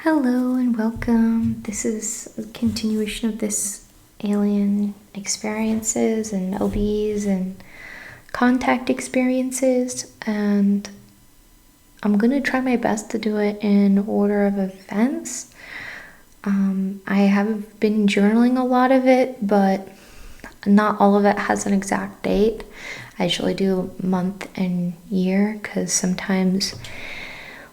Hello and welcome. This is a continuation of this alien experiences and OBs and contact experiences, and I'm gonna try my best to do it in order of events. I have been journaling a lot of it, but not all of it has an exact date. I usually do month and year because sometimes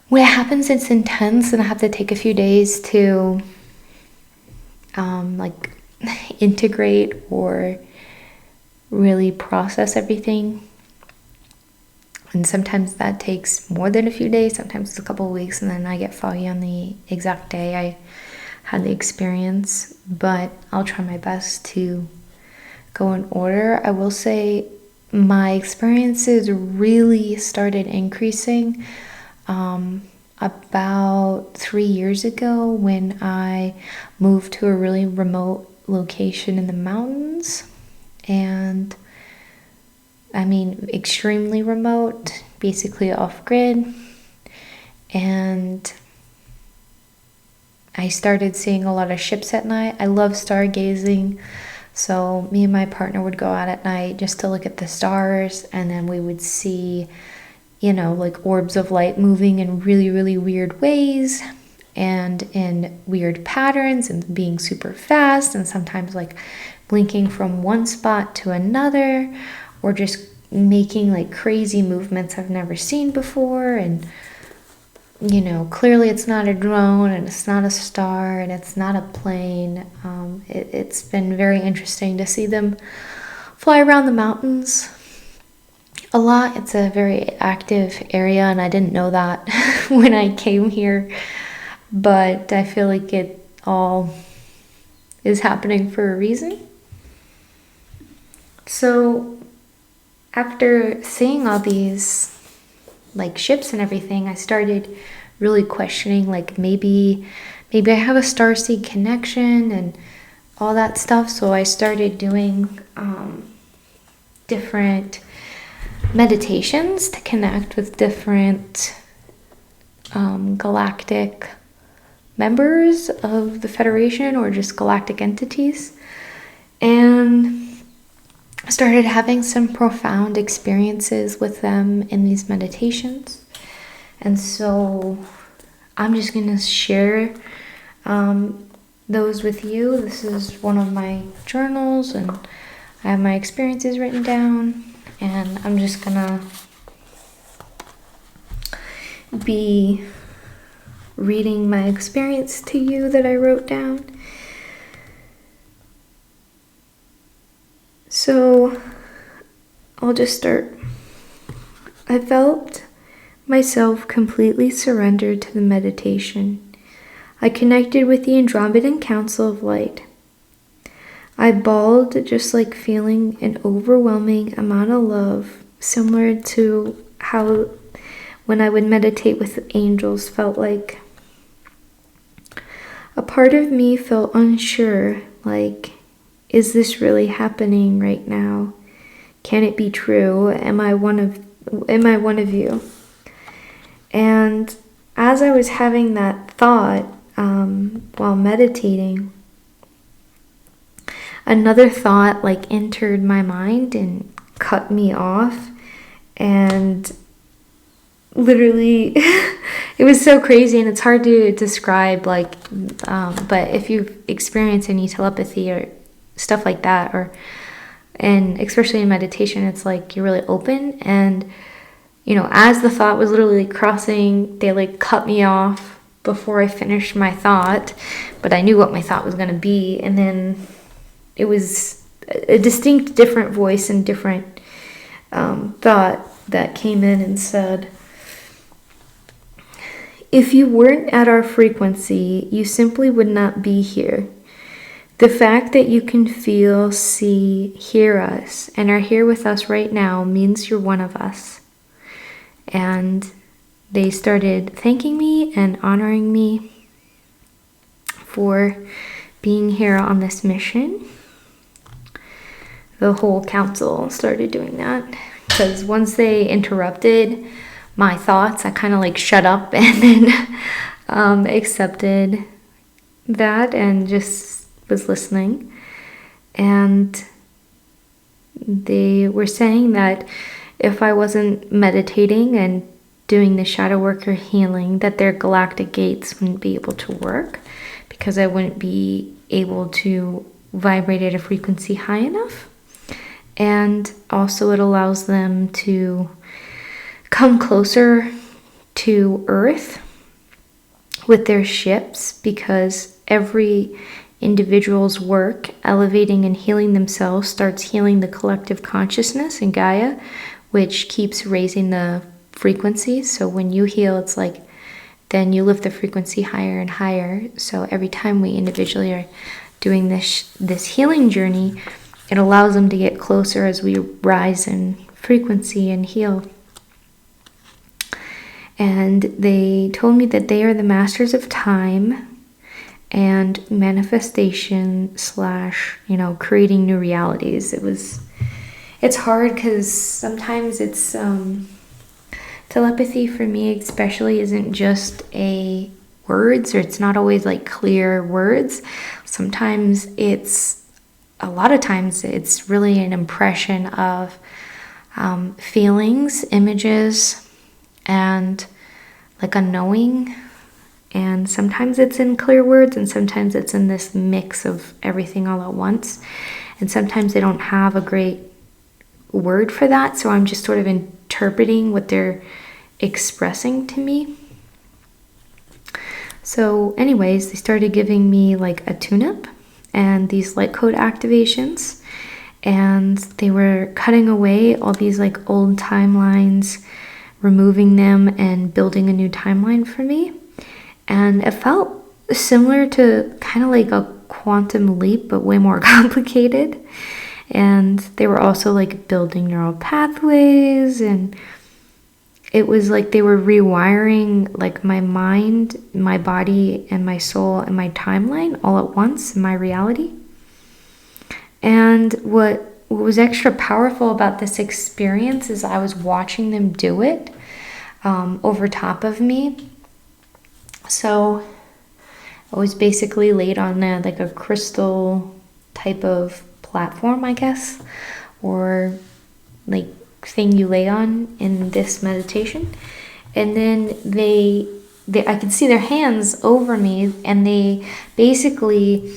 when it happens, it's intense, and I have to take a few days to integrate or really process everything. And sometimes that takes more than a few days, sometimes it's a couple of weeks, and then I get foggy on the exact day I had the experience. But I'll try my best to go in order. I will say my experiences really started increasing about 3 years ago when I moved to a really remote location in the mountains. And I mean, extremely remote, basically off grid. And I started seeing a lot of ships at night. I love stargazing. So me and my partner would go out at night just to look at the stars, and then we would see like orbs of light moving in really, really weird ways and in weird patterns and being super fast, and sometimes like blinking from one spot to another, or just making like crazy movements I've never seen before. And clearly it's not a drone, and it's not a star, and it's not a plane. It's been very interesting to see them fly around the mountains a lot. It's a very active area, and I didn't know that when I came here, but I feel like it all is happening for a reason. So after seeing all these like ships and everything, I started really questioning, like maybe I have a Starseed connection and all that stuff. So I started doing different meditations to connect with different galactic members of the Federation, or just galactic entities, and started having some profound experiences with them in these meditations. And so I'm just going to share those with you. This is one of my journals, and I have my experiences written down. And I'm just gonna be reading my experience to you that I wrote down. So I'll just start. I felt myself completely surrendered to the meditation. I connected with the Andromedan Council of Light. I bawled, just like feeling an overwhelming amount of love, similar to how when I would meditate with angels felt like. A part of me felt unsure, like, is this really happening right now? Can it be true? Am I one of you? And as I was having that thought while meditating, another thought like entered my mind and cut me off, and literally it was so crazy, and it's hard to describe, like but if you've experienced any telepathy or stuff like that, and especially in meditation, it's like you're really open, and as the thought was literally crossing, they like cut me off before I finished my thought, but I knew what my thought was going to be. And then it was a distinct different voice and different thought that came in and said, if you weren't at our frequency, you simply would not be here. The fact that you can feel, see, hear us, and are here with us right now means you're one of us. And they started thanking me and honoring me for being here on this mission. The whole council started doing that, because once they interrupted my thoughts, I kind of like shut up, and then accepted that and just was listening. And they were saying that if I wasn't meditating and doing the shadow work or healing, that their galactic gates wouldn't be able to work because I wouldn't be able to vibrate at a frequency high enough. And also it allows them to come closer to Earth with their ships, because every individual's work elevating and healing themselves starts healing the collective consciousness in Gaia, which keeps raising the frequency. So when you heal, it's like then you lift the frequency higher and higher. So every time we individually are doing this healing journey, it allows them to get closer as we rise in frequency and heal. And they told me that they are the masters of time and manifestation / creating new realities. It's hard because sometimes it's telepathy for me especially isn't just a words, or it's not always like clear words. Sometimes a lot of times it's really an impression of feelings, images, and like a knowing. And sometimes it's in clear words, and sometimes it's in this mix of everything all at once. And sometimes they don't have a great word for that, so I'm just sort of interpreting what they're expressing to me. So anyways, they started giving me like a tune-up and these light code activations, and they were cutting away all these like old timelines, removing them and building a new timeline for me. And it felt similar to kind of like a quantum leap, but way more complicated. And they were also like building neural pathways, and it was like they were rewiring like my mind, my body, and my soul and my timeline all at once in my reality. And what was extra powerful about this experience is I was watching them do it over top of me. So I was basically laid on like a crystal type of platform, I guess, or like thing you lay on in this meditation. And then I could see their hands over me, and they basically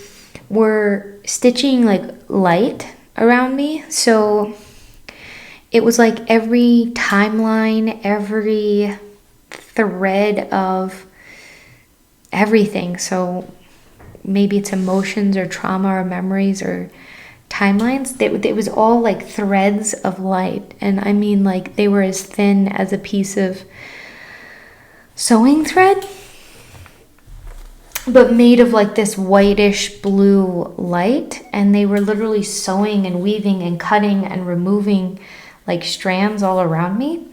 were stitching like light around me. So it was like every timeline, every thread of everything. So maybe it's emotions or trauma or memories or timelines. It was all like threads of light. And I mean, like, they were as thin as a piece of sewing thread, but made of like this whitish blue light. And they were literally sewing and weaving and cutting and removing like strands all around me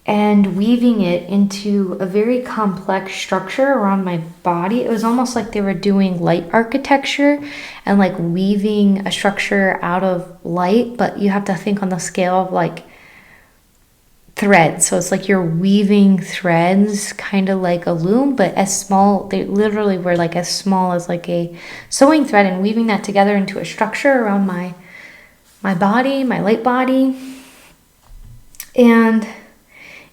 and weaving it into a very complex structure around my body. It was almost like they were doing light architecture and like weaving a structure out of light, but you have to think on the scale of like threads. So it's like you're weaving threads, kind of like a loom, but as small. They literally were like as small as like a sewing thread, and weaving that together into a structure around my body, my light body. And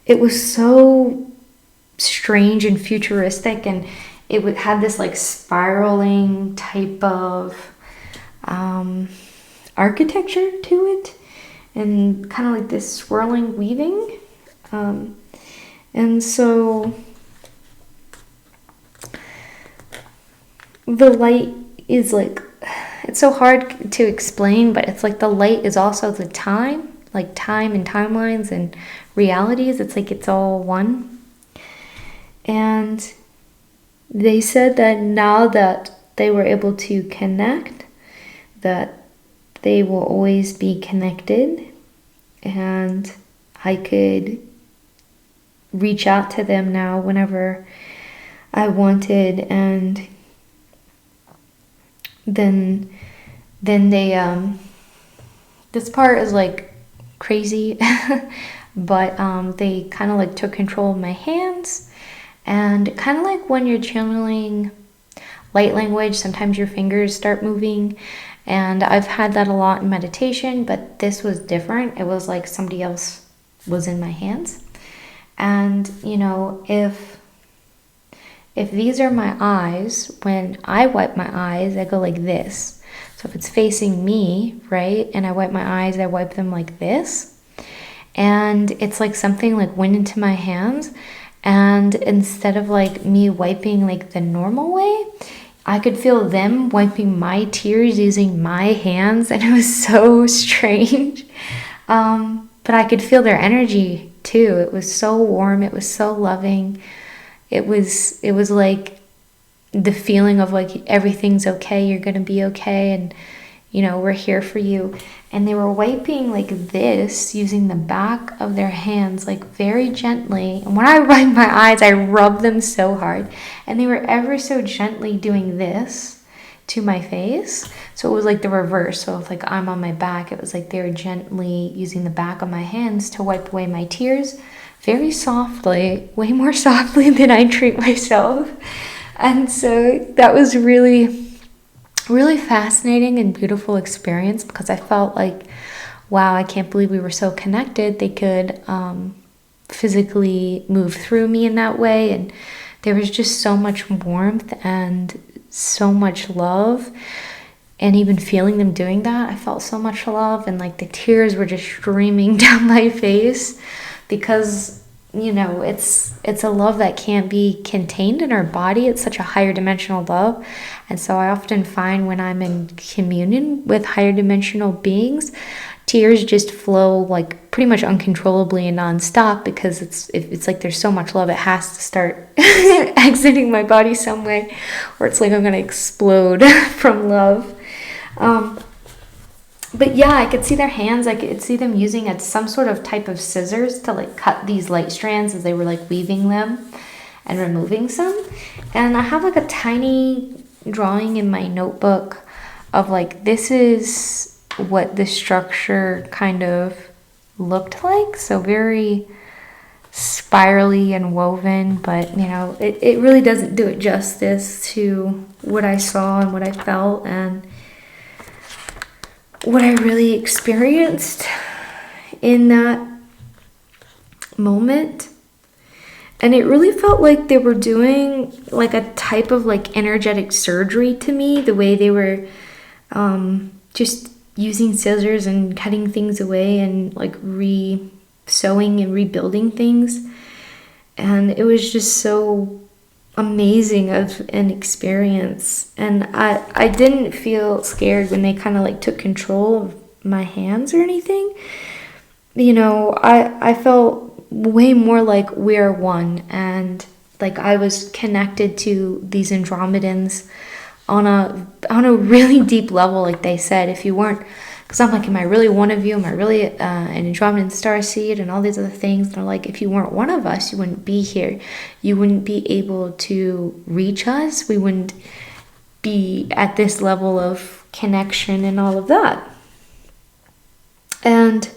it was so strange and futuristic, and it would have this like spiraling type of architecture to it, and kind of like this swirling weaving. And so the light is like, it's so hard to explain, but it's like the light is also the time, like time and timelines and realities. It's like it's all one. And they said that now that they were able to connect, that they will always be connected, and I could reach out to them now whenever I wanted. And then they this part is like crazy but they kind of like took control of my hands, And kind of like when you're channeling light language, sometimes your fingers start moving. And I've had that a lot in meditation, but this was different. It was like somebody else was in my hands. And, you know, if these are my eyes, when I wipe my eyes, I go like this. So if it's facing me, right, and I wipe my eyes, I wipe them like this. And it's like something like went into my hands. And instead of like me wiping like the normal way, I could feel them wiping my tears using my hands. And it was so strange. But I could feel their energy too. It was so warm. It was so loving. It was like the feeling of like everything's okay, you're gonna be okay, and you know, we're here for you. And they were wiping like this using the back of their hands, like very gently. And when I wipe my eyes, I rub them so hard, and they were ever so gently doing this to my face. So it was like the reverse. So if like I'm on my back, it was like they were gently using the back of my hands to wipe away my tears, very softly, way more softly than I treat myself. And so that was really, really fascinating and beautiful experience, because I felt like, wow, I can't believe we were so connected. They could physically move through me in that way. And there was just so much warmth and so much love. And even feeling them doing that, I felt so much love. And like the tears were just streaming down my face, because you know, it's a love that can't be contained in our body. It's such a higher dimensional love. And so I often find when I'm in communion with higher dimensional beings, tears just flow like pretty much uncontrollably and nonstop, because it's like there's so much love, it has to start exiting my body some way, or it's like I'm gonna explode from love. But yeah, I could see their hands. I could see them using some sort of type of scissors to like cut these light strands as they were like weaving them and removing some. And I have like a tiny drawing in my notebook of like, this is what the structure kind of looked like. So very spirally and woven, but you know, it really doesn't do it justice to what I saw and what I felt and what I really experienced in that moment. And it really felt like they were doing like a type of like energetic surgery to me, the way they were just using scissors and cutting things away and like sewing and rebuilding things. And it was just so amazing of an experience. And I didn't feel scared when they kind of like took control of my hands or anything. You know, I felt way more like we're one, and like I was connected to these Andromedans on a really deep level. Like they said, if you weren't, because I'm like, am I really one of you? Am I really an Andromedan starseed and all these other things? And they're like, if you weren't one of us, you wouldn't be here. You wouldn't be able to reach us. We wouldn't be at this level of connection and all of that. And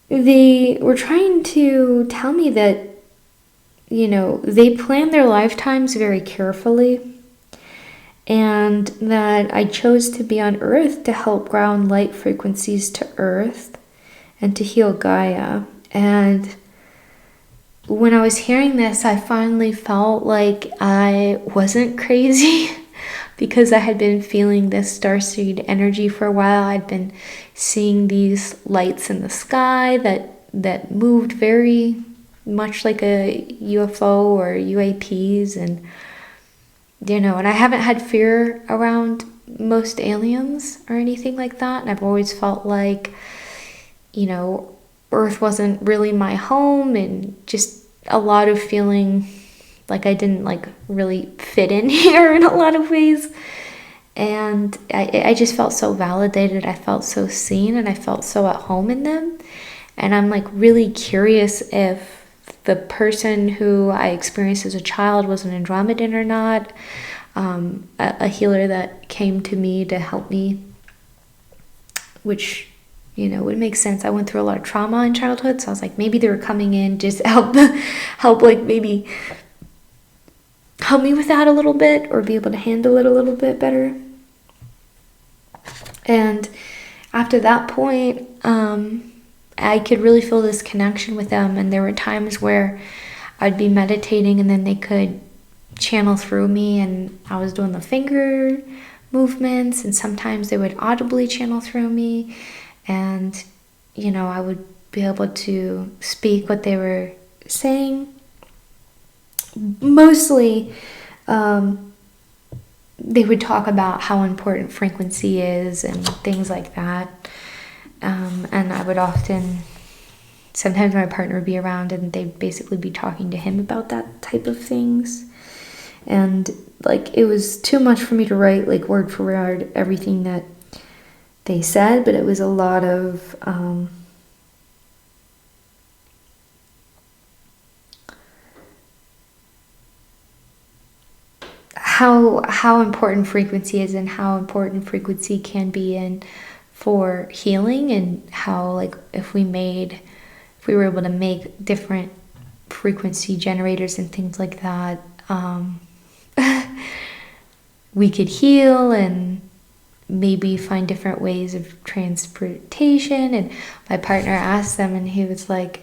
they were trying to tell me that, you know, they plan their lifetimes very carefully, and that I chose to be on Earth to help ground light frequencies to Earth and to heal Gaia. And when I was hearing this, I finally felt like I wasn't crazy because I had been feeling this starseed energy for a while. I'd been seeing these lights in the sky that moved very much like a UFO or UAPs, and you know, and I haven't had fear around most aliens or anything like that. And I've always felt like, you know, Earth wasn't really my home, and just a lot of feeling like I didn't like really fit in here in a lot of ways. And I just felt so validated. I felt so seen, and I felt so at home in them. And I'm like really curious if the person who I experienced as a child was an Andromedan or not. A healer that came to me to help me, which, you know, would make sense. I went through a lot of trauma in childhood, so I was like, maybe they were coming in just help like maybe help me with that a little bit, or be able to handle it a little bit better. And after that point, I could really feel this connection with them. And there were times where I'd be meditating and then they could channel through me, and I was doing the finger movements, and sometimes they would audibly channel through me, and I would be able to speak what they were saying. Mostly they would talk about how important frequency is and things like that, and I would often, sometimes my partner would be around and they'd basically be talking to him about that type of things. And it was too much for me to write word for word everything that they said, but it was a lot of how important frequency is, and how important frequency can be in for healing, and how if we were able to make different frequency generators and things like that, we could heal and maybe find different ways of transportation. And my partner asked them, and he was like,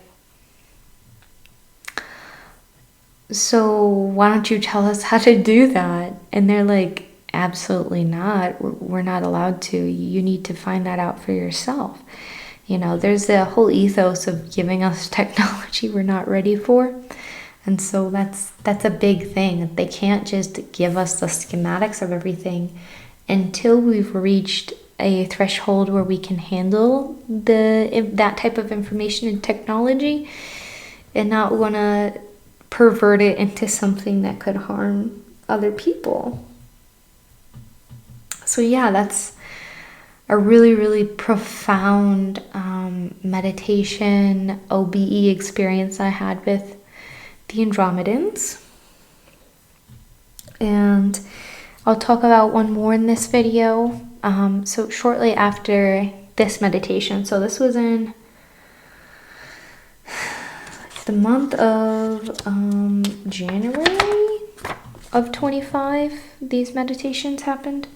so why don't you tell us how to do that? And they're like, absolutely not. We're not allowed to. You need to find that out for yourself. There's the whole ethos of giving us technology we're not ready for. And so that's a big thing. They can't just give us the schematics of everything until we've reached a threshold where we can handle that type of information and technology, and not want to pervert it into something that could harm other people. So yeah, that's a really, really profound meditation OBE experience I had with the Andromedans. And I'll talk about one more in this video. So shortly after this meditation, so this was in the month of January of 25, these meditations happened.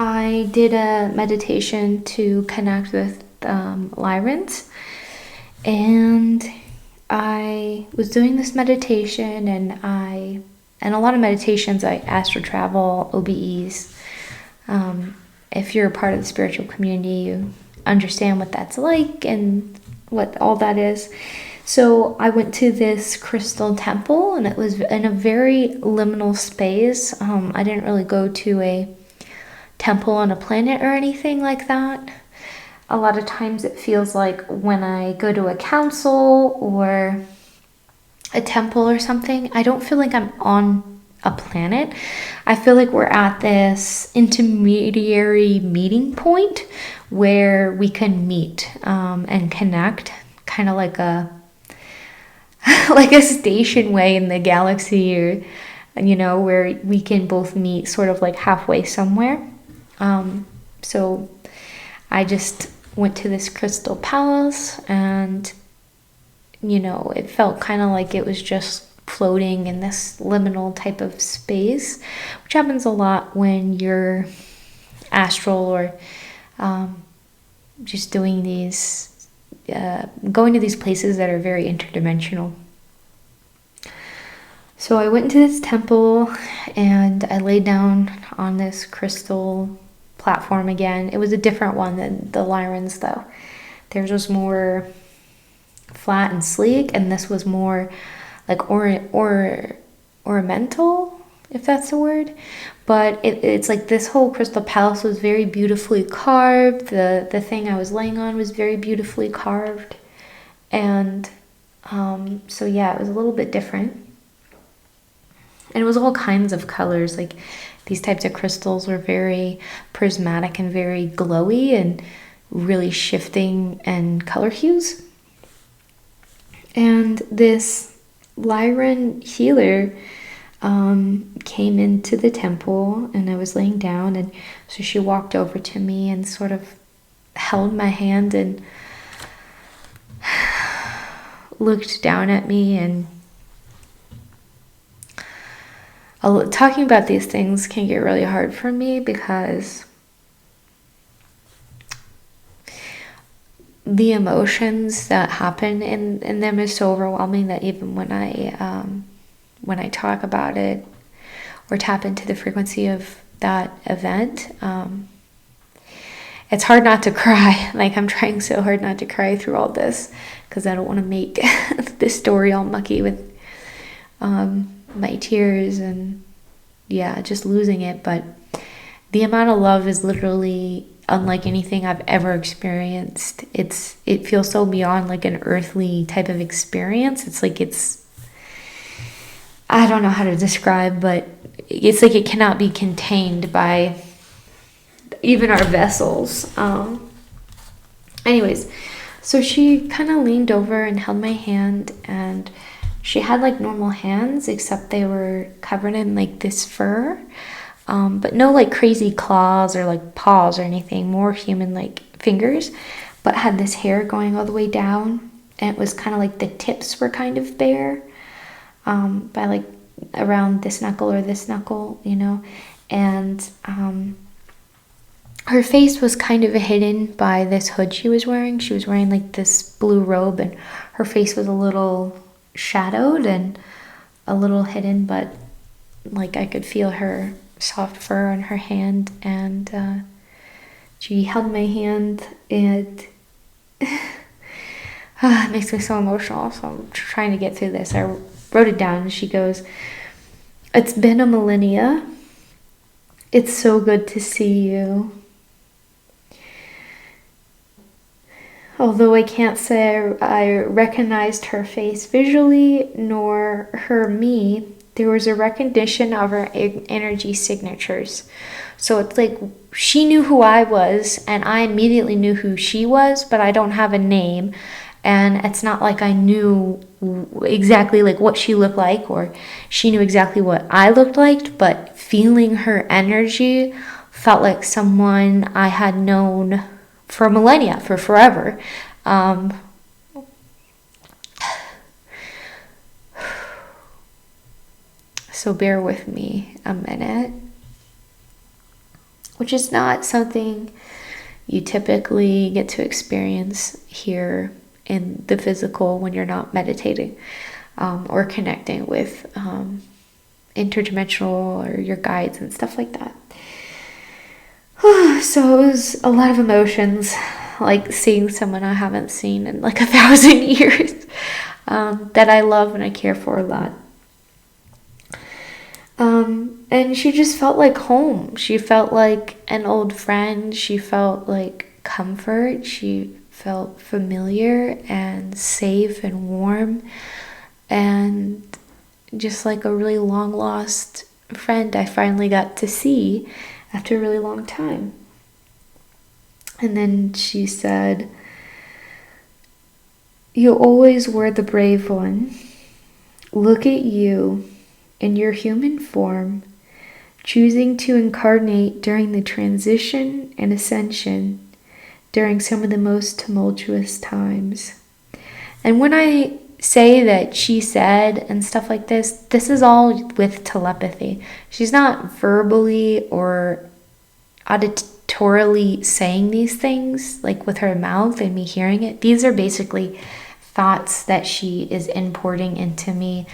I did a meditation to connect with Lyrans, and I was doing this meditation, and a lot of meditations I astral travel, OBEs. If you're a part of the spiritual community, you understand what that's like and what all that is. So I went to this crystal temple, and it was in a very liminal space. I didn't really go to a temple on a planet or anything like that. A lot of times it feels like when I go to a council or a temple or something, I don't feel like I'm on a planet. I feel like we're at this intermediary meeting point where we can meet and connect, kind of like a station way in the galaxy, or where we can both meet sort of halfway somewhere. So I just went to this crystal palace, and it felt kind of like it was just floating in this liminal type of space, which happens a lot when you're astral, or just doing these going to these places that are very interdimensional. So I went into this temple, and I laid down on this crystal platform again. It was a different one than the Lyrans, though. Theirs was more flat and sleek, and this was more ornamental, if that's the word. But it's this whole crystal palace was very beautifully carved. The thing I was laying on was very beautifully carved. And so yeah, it was a little bit different. And it was all kinds of colors. These types of crystals were very prismatic and very glowy and really shifting in color hues. And this Lyran healer came into the temple, and I was laying down, and so she walked over to me and sort of held my hand and looked down at me, and talking about these things can get really hard for me because the emotions that happen in them is so overwhelming that even when I talk about it or tap into the frequency of that event, it's hard not to cry. Like, I'm trying so hard not to cry through all this because I don't want to make this story all mucky with my tears and just losing it. But the amount of love is literally unlike anything I've ever experienced. It feels so beyond like an earthly type of experience. It's like I don't know how to describe, but it's like it cannot be contained by even our vessels. Anyways, so she kind of leaned over and held my hand, and she had like normal hands, except they were covered in like this fur, but no like crazy claws or like paws or anything, more human like fingers, but had this hair going all the way down, and it was kind of like the tips were kind of bare, by like around this knuckle or this knuckle, and her face was kind of hidden by this hood she was wearing. She was wearing like this blue robe, and her face was a little shadowed and a little hidden, but like I could feel her soft fur on her hand, and she held my hand, and it makes me so emotional, so I'm trying to get through this. I wrote it down, and she goes, "It's been a millennia. It's so good to see you. Although I can't say I recognized her face visually, nor her me, there was a recognition of her energy signatures." So it's like she knew who I was, and I immediately knew who she was, but I don't have a name. And it's not like I knew exactly like what she looked like, or she knew exactly what I looked like, but feeling her energy felt like someone I had known for millennia, for forever. So bear with me a minute, which is not something you typically get to experience here in the physical when you're not meditating, or connecting with interdimensional or your guides and stuff like that. So it was a lot of emotions, like seeing someone I haven't seen in like 1,000 years, that I love and I care for a lot. And she just felt like home. She felt like an old friend. She felt like comfort. She felt familiar and safe and warm, and just like a really long lost friend I finally got to see after a really long time. And then she said, "You always were the brave one. Look at you in your human form, choosing to incarnate during the transition and ascension, during some of the most tumultuous times." And when I say that she said and stuff like this is all with telepathy. She's not verbally or auditorily saying these things like with her mouth and me hearing it. These are basically thoughts that she is importing into me.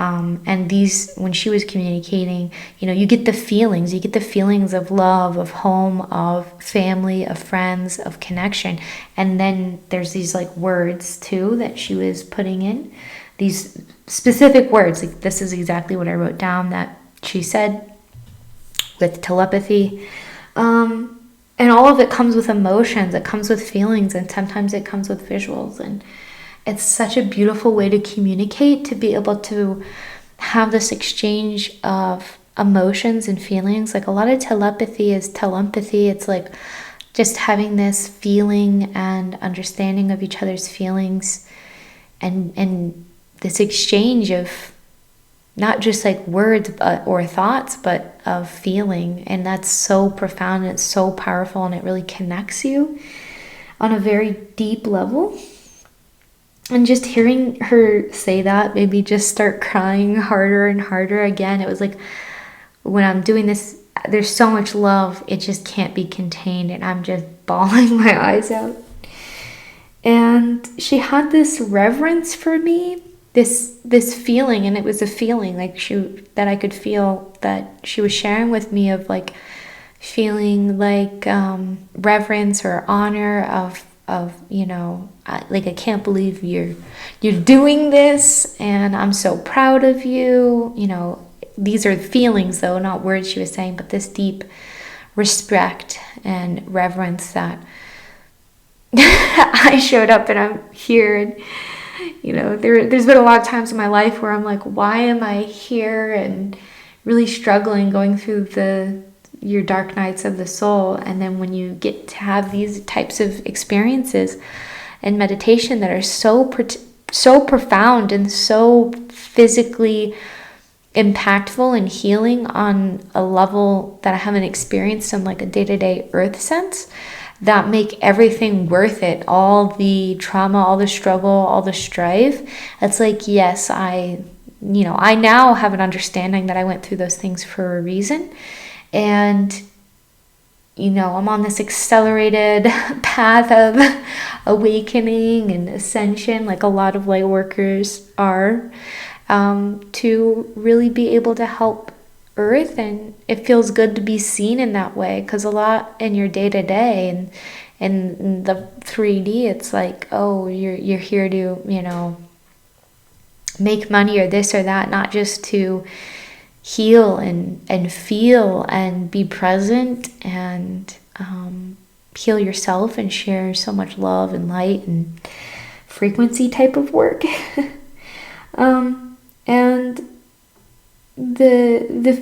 And these, when she was communicating, you get the feelings of love, of home, of family, of friends, of connection. And then there's these like words too that she was putting in, these specific words. Like, this is exactly what I wrote down that she said with telepathy. And all of it comes with emotions, it comes with feelings, and sometimes it comes with visuals. And it's such a beautiful way to communicate, to be able to have this exchange of emotions and feelings. Like, a lot of telepathy is telepathy. It's like just having this feeling and understanding of each other's feelings, and this exchange of not just like words or thoughts, but of feeling. And that's so profound, and it's so powerful, and it really connects you on a very deep level. And just hearing her say that made me just start crying harder and harder again. It was like, when I'm doing this, there's so much love, it just can't be contained, and I'm just bawling my eyes out. And she had this reverence for me, this feeling, and it was a feeling like that I could feel that she was sharing with me, of like feeling like reverence or honor of like, I can't believe you're doing this, and I'm so proud of you. These are feelings, though, not words she was saying, but this deep respect and reverence that I showed up and I'm here. And there's been a lot of times in my life where I'm like, why am I here, and really struggling, going through your dark nights of the soul. And then when you get to have these types of experiences and meditation that are so profound and so physically impactful and healing on a level that I haven't experienced in like a day-to-day earth sense, that make everything worth it. All the trauma, all the struggle, all the strife. It's like, yes, I now have an understanding that I went through those things for a reason. And I'm on this accelerated path of awakening and ascension, like a lot of light workers are, to really be able to help Earth. And it feels good to be seen in that way, because a lot in your day-to-day and in the 3D, it's like, oh, you're here to make money or this or that, not just to heal and feel and be present and heal yourself and share so much love and light and frequency type of work. And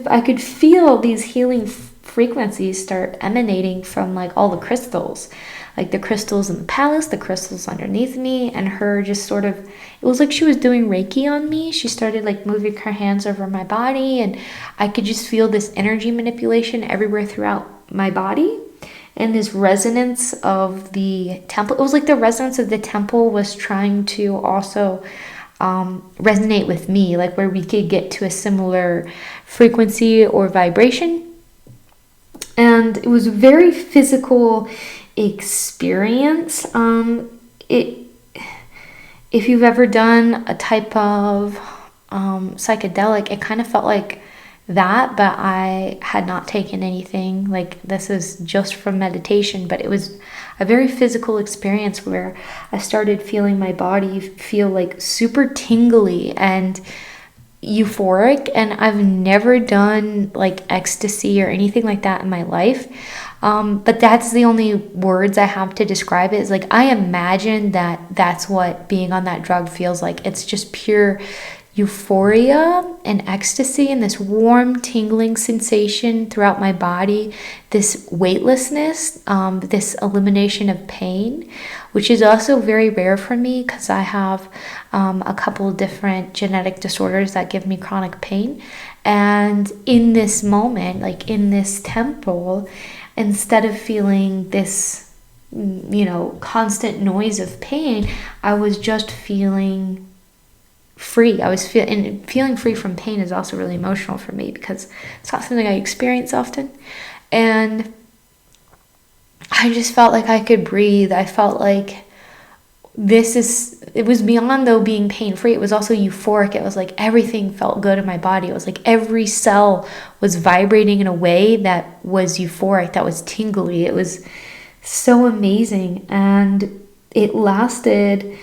I could feel these healing frequencies start emanating from like all the crystals, like the crystals in the palace, the crystals underneath me, and her just sort of, it was like she was doing Reiki on me. She started like moving her hands over my body, and I could just feel this energy manipulation everywhere throughout my body. And this resonance of the temple, it was like the resonance of the temple was trying to also resonate with me, like where we could get to a similar frequency or vibration. And it was a very physical experience. If you've ever done a type of psychedelic, it kind of felt like that, but I had not taken anything. Like, this is just from meditation, but it was a very physical experience where I started feeling my body feel like super tingly and euphoric. And I've never done like ecstasy or anything like that in my life. But that's the only words I have to describe it. Is like, I imagine that that's what being on that drug feels like. It's just pure euphoria and ecstasy, and this warm tingling sensation throughout my body, this weightlessness, this elimination of pain, which is also very rare for me because I have a couple of different genetic disorders that give me chronic pain. And in this moment, like in this temple, instead of feeling this constant noise of pain, I was just feeling free. I was feeling free from pain is also really emotional for me because it's not something I experience often. And I just felt like I could breathe. I felt like it was beyond though being pain-free. It was also euphoric. It was like everything felt good in my body. It was like every cell was vibrating in a way that was euphoric, that was tingly. It was so amazing. And it lasted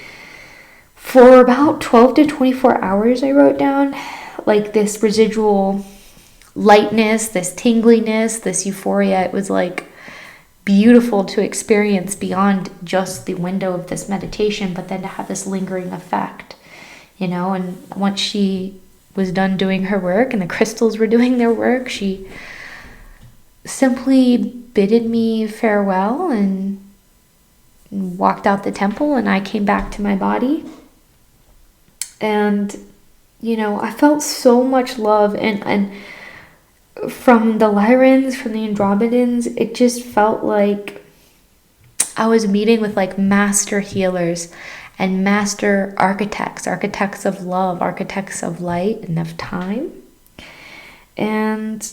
for about 12 to 24 hours, I wrote down. Like this residual lightness, this tingliness, this euphoria. It was like beautiful to experience beyond just the window of this meditation, but then to have this lingering effect, and once she was done doing her work and the crystals were doing their work, she simply bidded me farewell and walked out the temple, and I came back to my body. And I felt so much love, and from the Lyrans, from the Andromedans, it just felt like I was meeting with like master healers and master architects, architects of love, architects of light and of time. And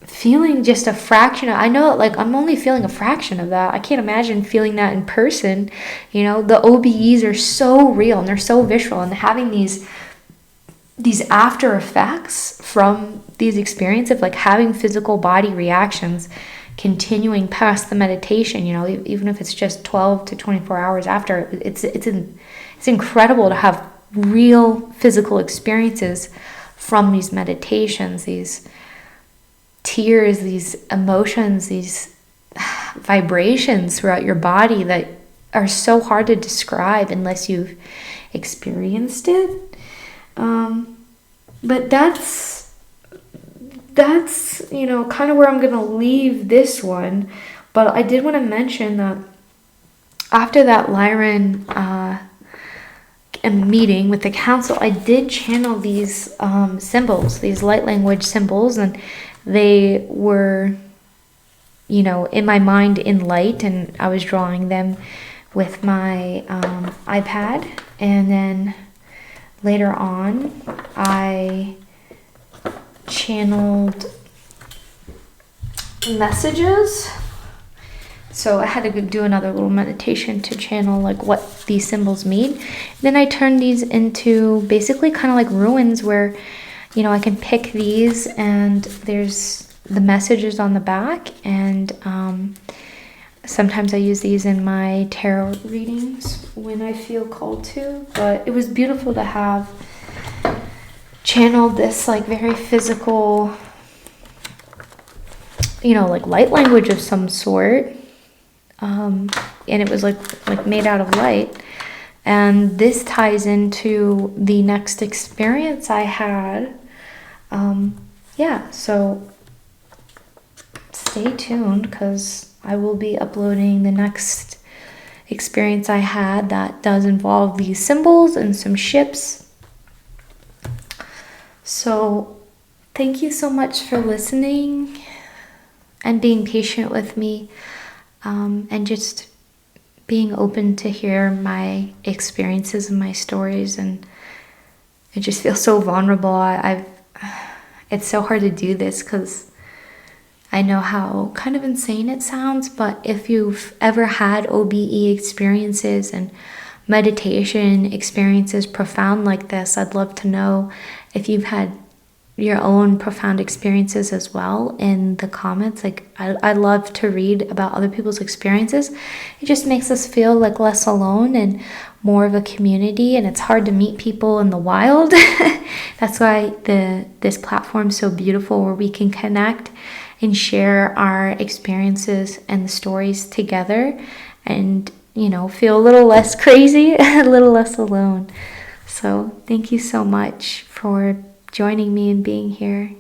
feeling just a fraction of, I know, like, I'm only feeling a fraction of that. I can't imagine feeling that in person. You know, the OBEs are so real and they're so visceral, and having these after effects from these experiences of like having physical body reactions continuing past the meditation, you know, even if it's just 12 to 24 hours after, it's incredible to have real physical experiences from these meditations, these tears, these emotions, these vibrations throughout your body that are so hard to describe unless you've experienced it. But that's, you know, kind of where I'm going to leave this one. But I did want to mention that after that Lyran meeting with the council, I did channel these symbols, these light language symbols, and they were, you know, in my mind in light, and I was drawing them with my iPad. And then later on, I channeled messages. So I had to do another little meditation to channel like what these symbols mean. Then I turned these into basically kind of like runes where, you know, I can pick these and there's the messages on the back. And sometimes I use these in my tarot readings when I feel called to. But it was beautiful to have channeled this like very physical, you know, like light language of some sort. And it was like made out of light. And this ties into the next experience I had. Yeah, so stay tuned because I will be uploading the next experience I had that does involve these symbols and some ships. So thank you so much for listening and being patient with me. And just being open to hear my experiences and my stories. And it just feels so vulnerable. It's so hard to do this because I know how kind of insane it sounds, but if you've ever had OBE experiences and meditation experiences profound like this, I'd love to know if you've had your own profound experiences as well in the comments. Like I love to read about other people's experiences. It just makes us feel like less alone and more of a community, and it's hard to meet people in the wild. That's why this platform's so beautiful, where we can connect and share our experiences and the stories together and, you know, feel a little less crazy, a little less alone. So thank you so much for joining me and being here.